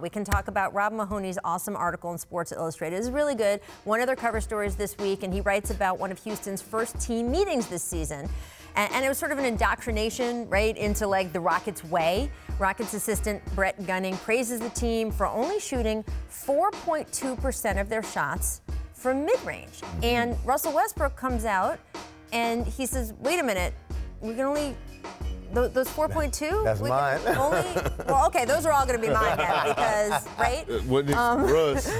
We can talk about Rob Mahoney's awesome article in Sports Illustrated. It's really good. One of their cover stories this week, and he writes about one of Houston's first team meetings this season. And it was sort of an indoctrination, right, into like the Rockets' way. Rockets assistant Brett Gunning praises the team for only shooting 4.2% of their shots from mid-range. And Russell Westbrook comes out and he says, wait a minute, we can only... Those 4.2? That's mine. Well, okay, those are all going to be mine now because, right? Russ.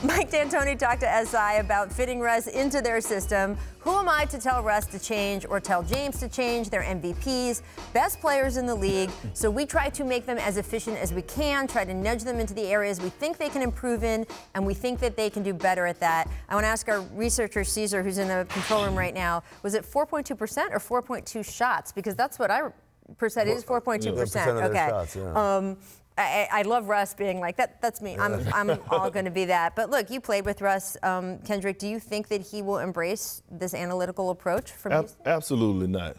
Mike D'Antoni talked to SI about fitting Russ into their system. Who am I to tell Russ to change or tell James to change? They're MVPs, best players in the league. So we try to make them as efficient as we can, try to nudge them into the areas we think they can improve in, and we think that they can do better at that. I want to ask our researcher, Caesar, who's in the control room right now, was it 4.2% or 4.2 shots? Because that's what percent is 4.2%. Okay. Shots, yeah. I love Russ being like that. That's me. I'm all going to be that. But look, you played with Russ, Kendrick. Do you think that he will embrace this analytical approach from Houston? Absolutely not.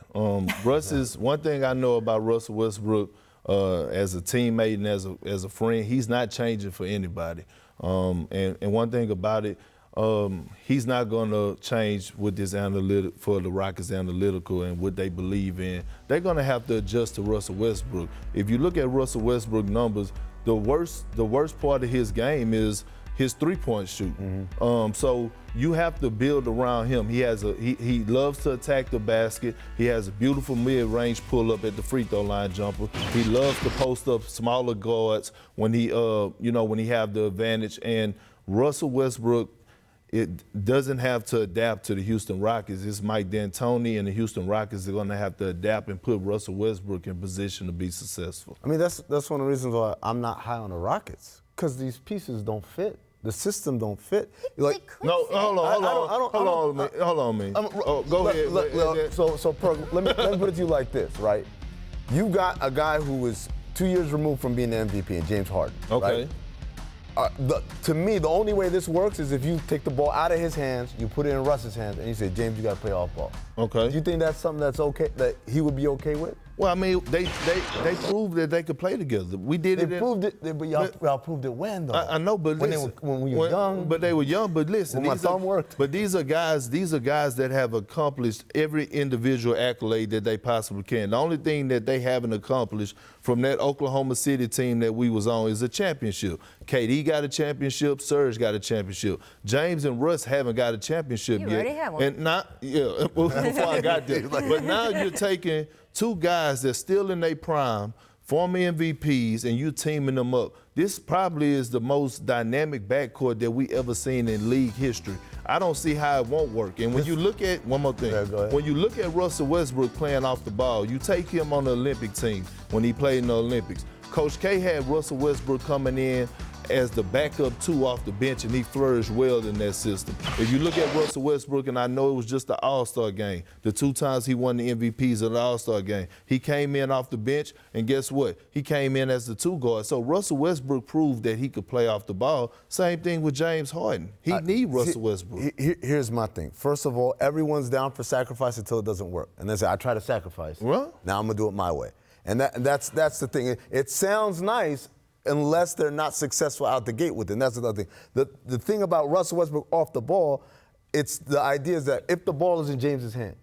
Russ is one thing I know about Russell Westbrook as a teammate and as a friend. He's not changing for anybody. And one thing about it. He's not going to change with this for the Rockets analytical and what they believe in. They're going to have to adjust to Russell Westbrook. If you look at Russell Westbrook numbers, the worst part of his game is his three-point shooting. So you have to build around him. He loves to attack the basket. He has a beautiful mid-range pull-up at the free throw line jumper. He loves to post up smaller guards when he have the advantage. And Russell Westbrook, it doesn't have to adapt to the Houston Rockets. It's Mike D'Antoni and the Houston Rockets are going to have to adapt and put Russell Westbrook in position to be successful. I mean, that's one of the reasons why I'm not high on the Rockets, because these pieces don't fit. The system don't fit. Hold on, man. Go ahead. So Perk, let me put it to you like this, right? You got a guy who was 2 years removed from being the MVP, James Harden. Okay. Right? To me, the only way this works is if you take the ball out of his hands, you put it in Russ's hands, and you say, James, you got to play off ball. Okay. Do you think that's something that's okay, that he would be okay with? Well, I mean, they proved that they could play together. We did it. They proved it, but y'all proved it when, though? I know, but listen, when we were young. But they were young. But listen, when my thumb worked. But these are guys that have accomplished every individual accolade that they possibly can. The only thing that they haven't accomplished from that Oklahoma City team that we was on is a championship. KD got a championship. Serge got a championship. James and Russ haven't got a championship yet. You already have one. And before I got there. But now you're taking two guys that's still in their prime, former MVPs, and you teaming them up. This probably is the most dynamic backcourt that we ever seen in league history. I don't see how it won't work. And when you look at, one more thing, when you look at Russell Westbrook playing off the ball, you take him on the Olympic team when he played in the Olympics. Coach K had Russell Westbrook coming in as the backup two off the bench, and he flourished well in that system. If you look at Russell Westbrook, and I know it was just the All-Star game, the 2 times he won the MVPs of the All-Star game, he came in off the bench, and guess what? He came in as the 2 guard. So Russell Westbrook proved that he could play off the ball. Same thing with James Harden. He need Russell Westbrook. Here's my thing. First of all, everyone's down for sacrifice until it doesn't work. And they say, I try to sacrifice. Well, now I'm going to do it my way. And that's the thing. It sounds nice unless they're not successful out the gate with it. And that's another thing. The thing about Russell Westbrook off the ball, it's the idea is that if the ball is in James's hands,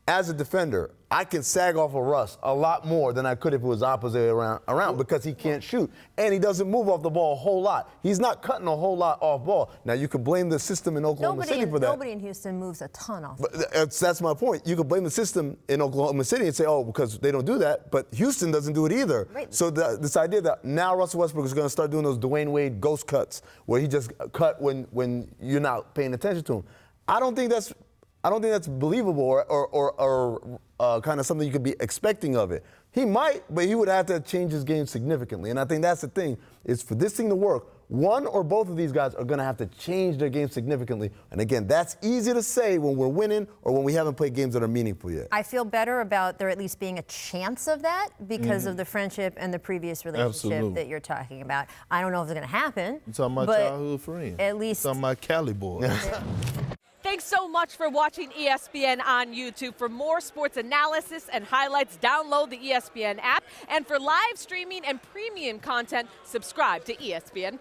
as a defender, I can sag off of Russ a lot more than I could if it was opposite around because he can't shoot. And he doesn't move off the ball a whole lot. He's not cutting a whole lot off ball. Now, you can blame the system in Oklahoma City for that. Nobody in Houston moves a ton off. But that's my point. You can blame the system in Oklahoma City and say, oh, because they don't do that. But Houston doesn't do it either. Right. So this idea that now Russell Westbrook is going to start doing those Dwayne Wade ghost cuts where he just cut when you're not paying attention to him. I don't think that's believable or kind of something you could be expecting of it. He might, but he would have to change his game significantly. And I think that's the thing, is for this thing to work, one or both of these guys are going to have to change their game significantly. And again, that's easy to say when we're winning or when we haven't played games that are meaningful yet. I feel better about there at least being a chance of that because of the friendship and the previous relationship that you're talking about. I don't know if it's going to happen. You're talking about childhood friends. At least. You're talking about Cali boys. Thanks so much for watching ESPN on YouTube. For more sports analysis and highlights, download the ESPN app. And for live streaming and premium content, subscribe to ESPN+.